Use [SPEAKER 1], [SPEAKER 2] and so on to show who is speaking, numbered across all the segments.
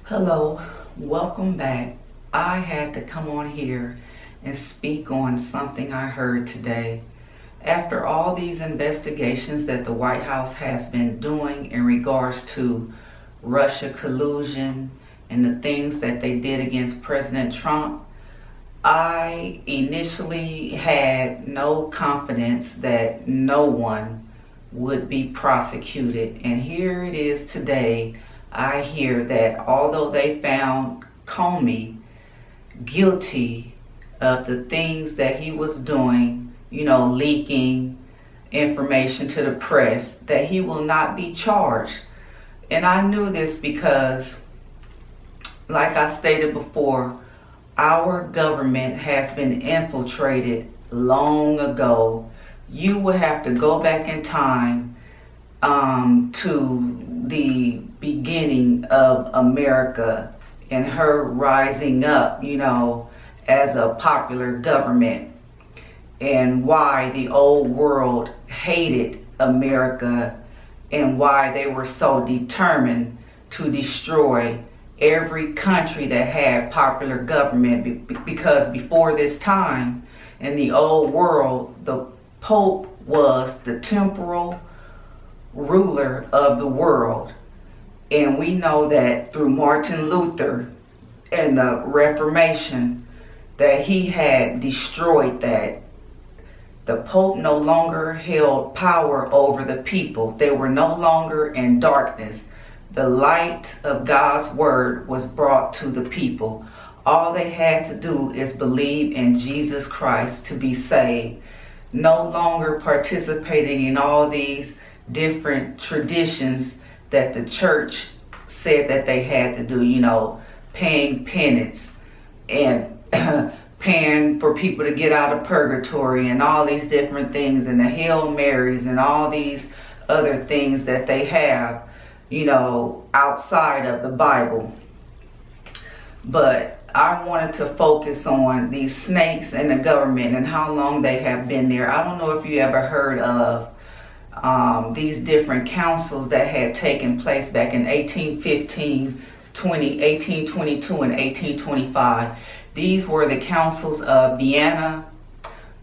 [SPEAKER 1] Hello, welcome back. I had to come on here and speak on something I heard today. After all these investigations that the White House has been doing in regards to Russia collusion and the things that they did against President Trump, I initially had no confidence that no one would be prosecuted. And here it is today. I hear that although they found Comey guilty of the things that he was doing, leaking information to the press, that he will not be charged. And I knew this because, like I stated before, our government has been infiltrated long ago. You would have to go back in time to the beginning of America and her rising up, as a popular government, and why the old world hated America and why they were so determined to destroy every country that had popular government, because before this time in the old world, the Pope was the temporal ruler of the world. And we know that through Martin Luther and the Reformation, that he had destroyed that. The Pope no longer held power over the people. They were no longer in darkness. The light of God's word was brought to the people. All they had to do is believe in Jesus Christ to be saved. No longer participating in all these different traditions that the church said that they had to do, paying penance and paying for people to get out of purgatory and all these different things, and the Hail Marys and all these other things that they have, outside of the Bible. But I wanted to focus on these snakes in the government and how long they have been there. I don't know if you ever heard of these different councils that had taken place back in 1815, 1822, and 1825. These were the councils of Vienna,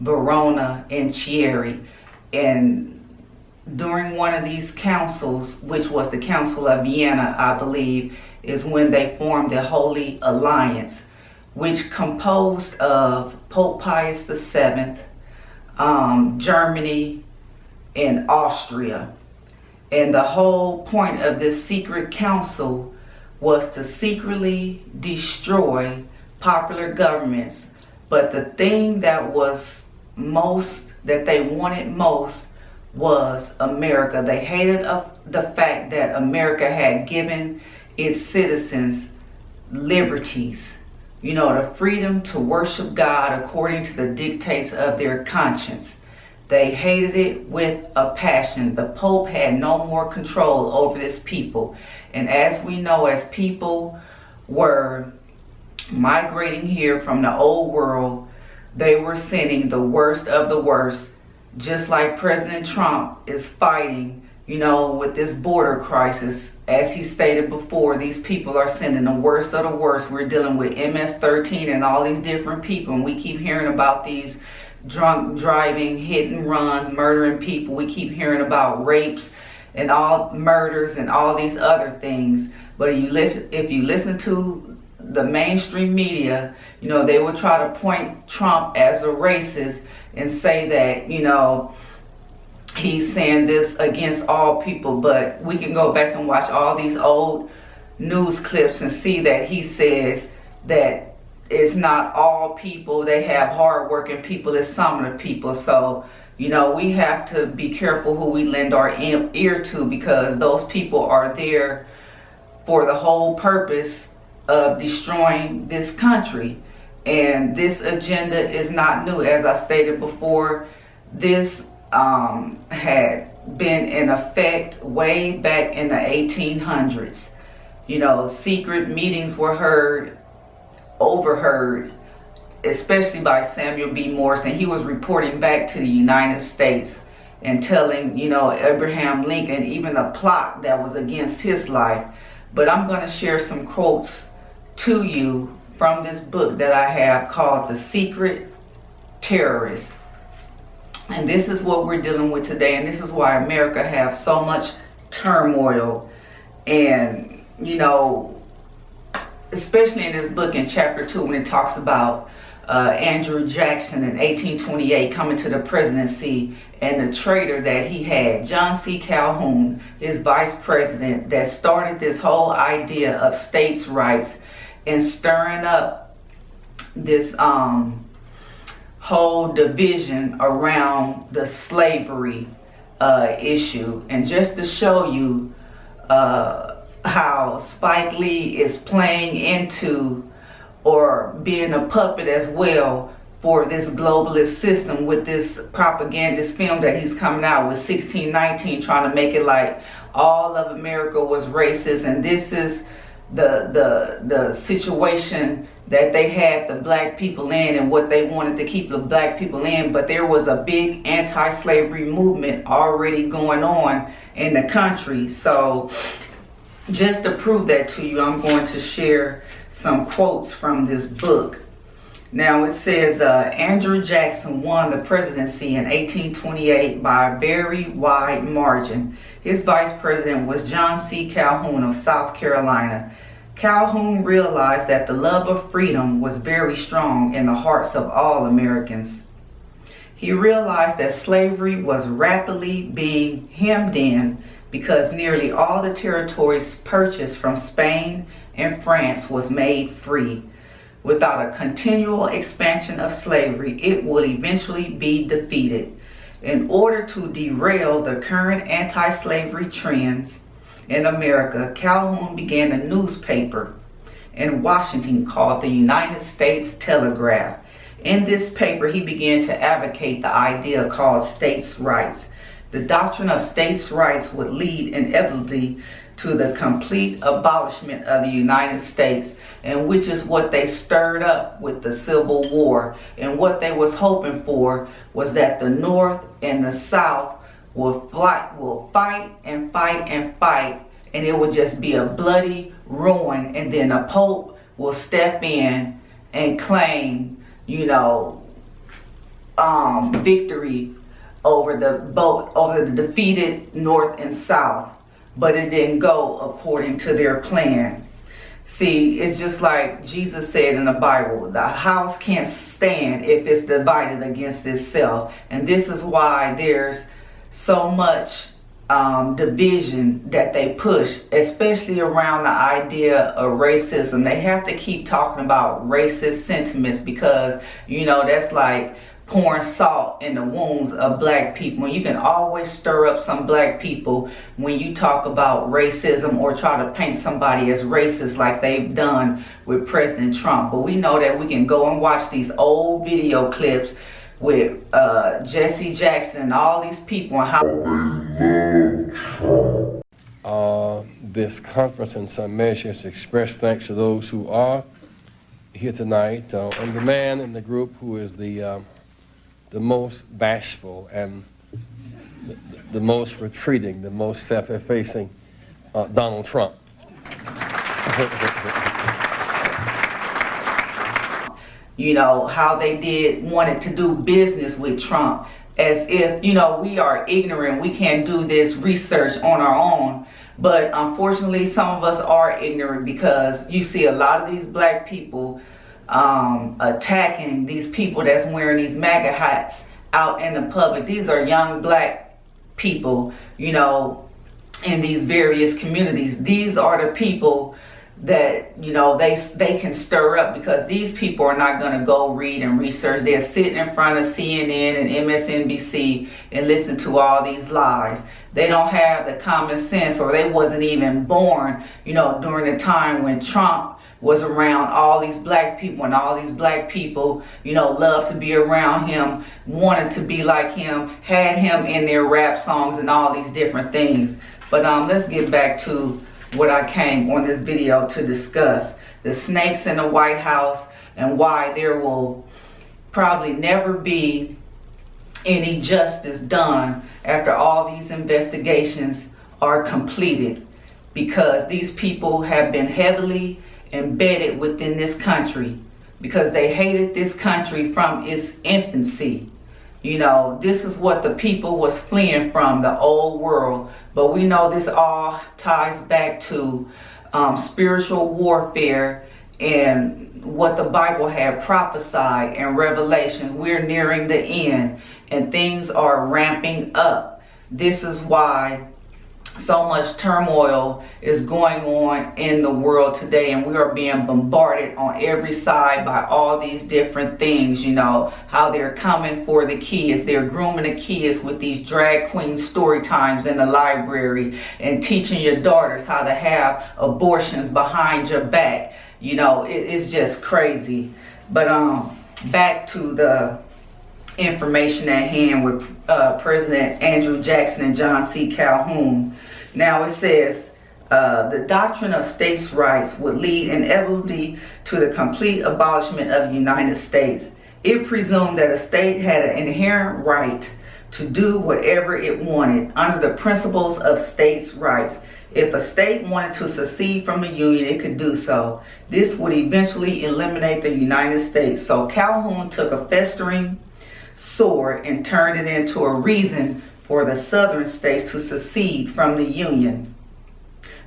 [SPEAKER 1] Verona, and Chieri. And during one of these councils, which was the Council of Vienna, I believe, is when they formed the Holy Alliance, which composed of Pope Pius VII, Germany, in Austria. And the whole point of this secret council was to secretly destroy popular governments. But the thing that they wanted most was America. They hated the fact that America had given its citizens liberties, the freedom to worship God according to the dictates of their conscience. They hated it with a passion. The Pope had no more control over this people. And as we know, as people were migrating here from the old world, they were sending the worst of the worst, just like President Trump is fighting, with this border crisis. As he stated before, these people are sending the worst of the worst. We're dealing with MS-13 and all these different people, and we keep hearing about these drunk driving, hit and runs, murdering people. We keep hearing about rapes and all murders and all these other things. But if you listen to the mainstream media, they will try to point Trump as a racist and say that, he's saying this against all people. But we can go back and watch all these old news clips and see that he says that it's not all people. They have hard-working people. It's some of the people. So, we have to be careful who we lend our ear to, because those people are there for the whole purpose of destroying this country. And this agenda is not new. As I stated before, this had been in effect way back in the 1800s. Secret meetings were overheard, especially by Samuel B. Morse, and he was reporting back to the United States and telling, Abraham Lincoln even a plot that was against his life. But I'm going to share some quotes to you from this book that I have called The Secret Terrorist. And this is what we're dealing with today, and this is why America has so much turmoil. And, you know, especially in this book in chapter 2, when it talks about Andrew Jackson in 1828 coming to the presidency, and the traitor that he had, John C. Calhoun, his vice president, that started this whole idea of states' rights and stirring up this whole division around the slavery issue. And just to show you how Spike Lee is playing into or being a puppet as well for this globalist system with this propagandist film that he's coming out with, 1619, trying to make it like all of America was racist, and this is the situation that they had the black people in and what they wanted to keep the black people in. But there was a big anti-slavery movement already going on in the country. So just to prove that to you, I'm going to share some quotes from this book. Now it says Andrew Jackson won the presidency in 1828 by a very wide margin. His vice president was John C. Calhoun of South Carolina. Calhoun realized that the love of freedom was very strong in the hearts of all Americans. He realized that slavery was rapidly being hemmed in because nearly all the territories purchased from Spain and France was made free. Without a continual expansion of slavery, it will eventually be defeated. In order to derail the current anti-slavery trends in America, Calhoun began a newspaper in Washington called the United States Telegraph. In this paper, he began to advocate the idea called states' rights. The doctrine of states' rights would lead inevitably to the complete abolishment of the United States, and which is what they stirred up with the Civil War. And what they was hoping for was that the North and the South will fight and fight and fight, and it would just be a bloody ruin, and then a Pope will step in and claim, you know, victory over the defeated North and South. But it didn't go according to their plan. See, it's just like Jesus said in the Bible, the house can't stand if it's divided against itself. And this is why there's so much division that they push, especially around the idea of racism. They have to keep talking about racist sentiments because, you know, that's like pouring salt in the wounds of black people. You can always stir up some black people when you talk about racism or try to paint somebody as racist like they've done with President Trump. But we know that we can go and watch these old video clips with Jesse Jackson and all these people and how they
[SPEAKER 2] love Trump. This conference in some measure is to express thanks to those who are here tonight, and the man in the group who is the most bashful and the most retreating, the most self-effacing, Donald Trump.
[SPEAKER 1] You know, how they wanted to do business with Trump as if, you know, we are ignorant, we can't do this research on our own. But unfortunately, some of us are ignorant because you see a lot of these black people attacking these people that's wearing these MAGA hats out in the public. These are young black people, you know, in these various communities. These are the people that, you know, they can stir up because these people are not going to go read and research. They're sitting in front of CNN and MSNBC and listen to all these lies. They don't have the common sense, or they wasn't even born, you know, during the time when Trump was around all these black people, and all these black people, you know, loved to be around him, wanted to be like him, had him in their rap songs and all these different things. But let's get back to what I came on this video to discuss: the snakes in the White House and why there will probably never be any justice done after all these investigations are completed. because these people have been heavily embedded within this country, because they hated this country from its infancy. You know, this is what the people was fleeing from, the old world. But we know this all ties back to spiritual warfare and what the Bible had prophesied in Revelation. We're nearing the end and things are ramping up. This is why so much turmoil is going on in the world today, and we are being bombarded on every side by all these different things. You know, how they're coming for the kids, they're grooming the kids with these drag queen story times in the library and teaching your daughters how to have abortions behind your back. You know, it's just crazy. But back to the information at hand with President Andrew Jackson and John C. Calhoun. Now it says, the doctrine of states' rights would lead inevitably to the complete abolishment of the United States. It presumed that a state had an inherent right to do whatever it wanted under the principles of states' rights. If a state wanted to secede from the Union, it could do so. This would eventually eliminate the United States. So Calhoun took a festering sore and turned it into a reason for the southern states to secede from the Union.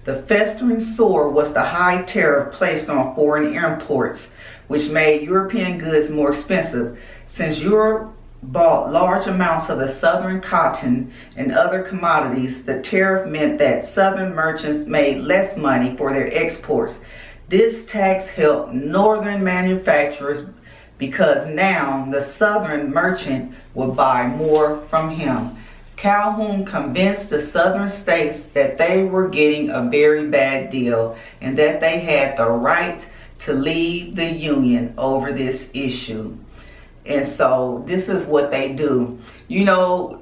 [SPEAKER 1] The festering sore was the high tariff placed on foreign imports, which made European goods more expensive. Since Europe bought large amounts of the southern cotton and other commodities, the tariff meant that southern merchants made less money for their exports. This tax helped northern manufacturers because now the southern merchant would buy more from him. Calhoun convinced the southern states that they were getting a very bad deal and that they had the right to leave the Union over this issue. And so this is what they do. You know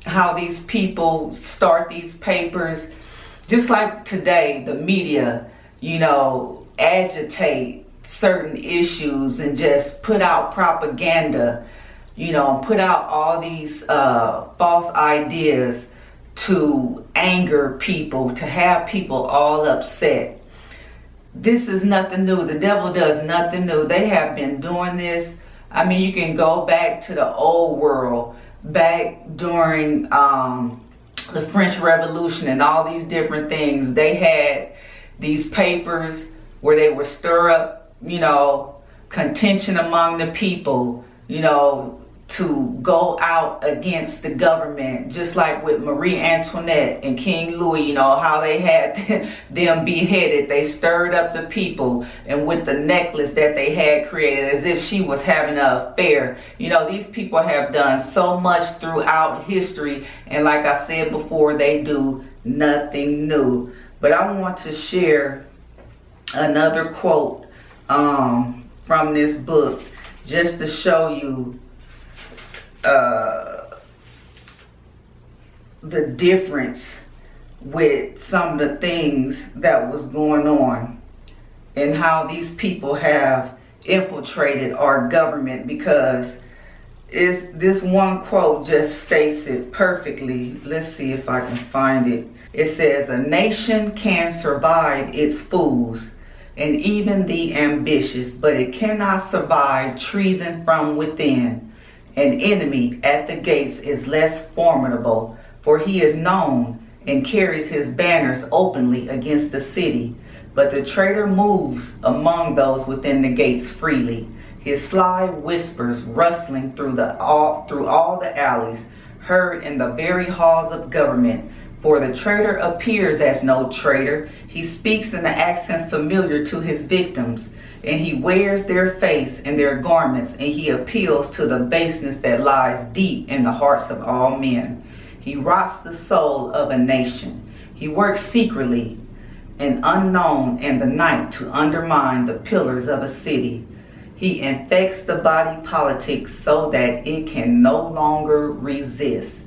[SPEAKER 1] how these people start these papers, just like today, the media, you know, agitate certain issues and just put out propaganda, you know, put out all these false ideas to anger people, to have people all upset. This is nothing new. The devil does nothing new. They have been doing this. I mean, you can go back to the old world, back during the French Revolution and all these different things. They had these papers where they would stir up, you know, contention among the people, you know, to go out against the government, just like with Marie Antoinette and King Louis, you know, how they had them beheaded. They stirred up the people, and with the necklace that they had created, as if she was having an affair. You know, these people have done so much throughout history, and like I said before, they do nothing new. But I want to share another quote from this book, just to show you the difference with some of the things that was going on and how these people have infiltrated our government, because this one quote just states it perfectly. Let's see if I can find it. It says, "A nation can survive its fools and even the ambitious, but it cannot survive treason from within. An enemy at the gates is less formidable, for he is known and carries his banners openly against the city. But the traitor moves among those within the gates freely, his sly whispers rustling through all the alleys, heard in the very halls of government. For the traitor appears as no traitor. He speaks in the accents familiar to his victims, and he wears their face and their garments, and he appeals to the baseness that lies deep in the hearts of all men. He rots the soul of a nation. He works secretly and unknown in the night to undermine the pillars of a city. He infects the body politic so that it can no longer resist."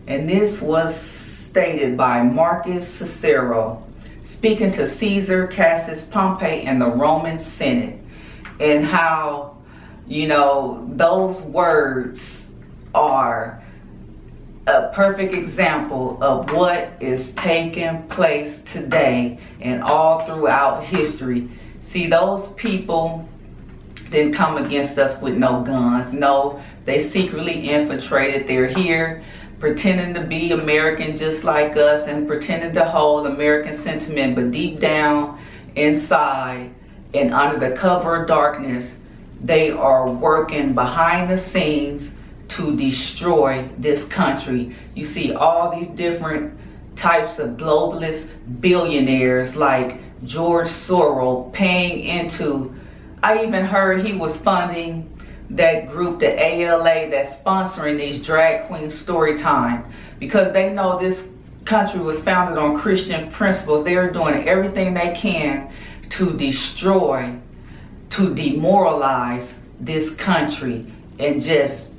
[SPEAKER 1] And this was stated by Marcus Cicero, speaking to Caesar, Cassius Pompey, and the Roman Senate, and how, you know, those words are a perfect example of what is taking place today and all throughout history. See, those people didn't come against us with no guns. No, they secretly infiltrated. They're here pretending to be American just like us and pretending to hold American sentiment, but deep down inside and under the cover of darkness, they are working behind the scenes to destroy this country. You see all these different types of globalist billionaires like George Soros paying into, I even heard he was funding that group, the ALA, that's sponsoring these drag queen story time, because they know this country was founded on Christian principles. They are doing everything they can to destroy, to demoralize this country and just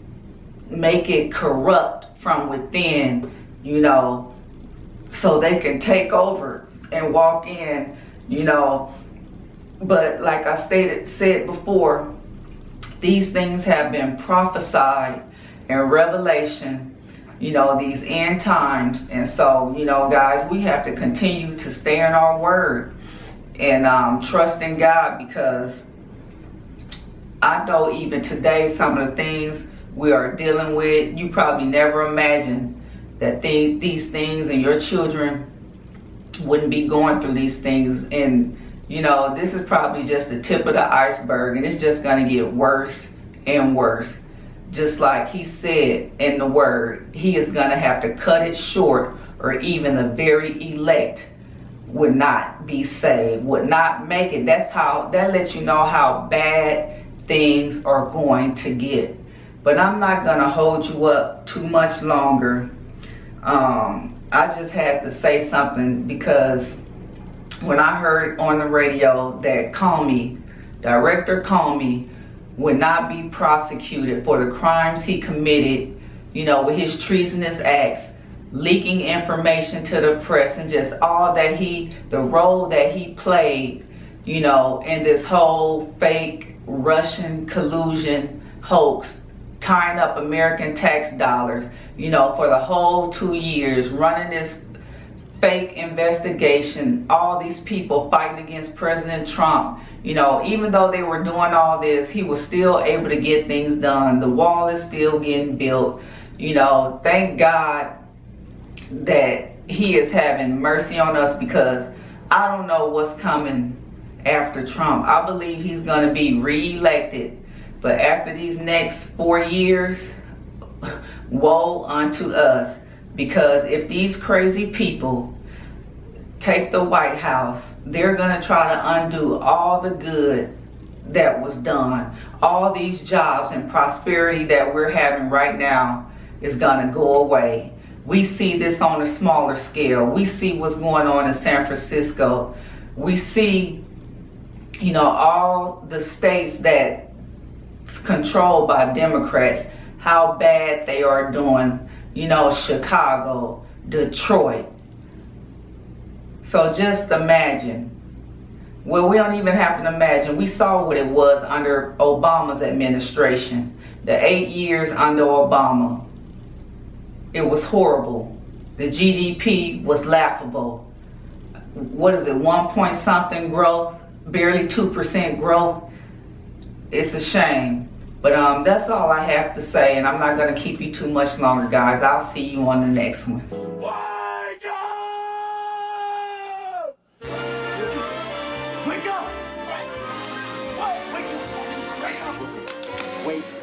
[SPEAKER 1] make it corrupt from within, you know, so they can take over and walk in, you know. But like I said before, these things have been prophesied in Revelation, you know, these end times. And so, you know, guys, we have to continue to stay in our word and trust in God, because I know even today some of the things we are dealing with, you probably never imagined that these things and your children wouldn't be going through these things. And you know, this is probably just the tip of the iceberg, and it's just going to get worse and worse. Just like he said in the word, he is going to have to cut it short, or even the very elect would not be saved, would not make it. That lets you know how bad things are going to get. But I'm not going to hold you up too much longer. I just had to say something, because when I heard on the radio that Comey, Director Comey, would not be prosecuted for the crimes he committed, you know, with his treasonous acts, leaking information to the press, and just all that the role that he played, you know, in this whole fake Russian collusion hoax, tying up American tax dollars, you know, for the whole 2 years, running this fake investigation, all these people fighting against President Trump. You know, even though they were doing all this, he was still able to get things done. The wall is still getting built. You know, thank God that he is having mercy on us, because I don't know what's coming after Trump. I believe he's going to be re-elected, but after these next 4 years, woe unto us. Because if these crazy people take the White House, they're going to try to undo all the good that was done. All these jobs and prosperity that we're having right now is going to go away. We see this on a smaller scale. We see what's going on in San Francisco. We see, you know, all the states that's controlled by Democrats, how bad they are doing. You know, Chicago, Detroit. So just imagine. Well, we don't even have to imagine. We saw what it was under Obama's administration. The 8 years under Obama. It was horrible. The GDP was laughable. What is it, 1 point something growth? Barely 2% growth. It's a shame. But that's all I have to say, and I'm not going to keep you too much longer, guys. I'll see you on the next one.
[SPEAKER 3] Wake up! Wake up! What? Wake up! Wake up! Wake up! Wake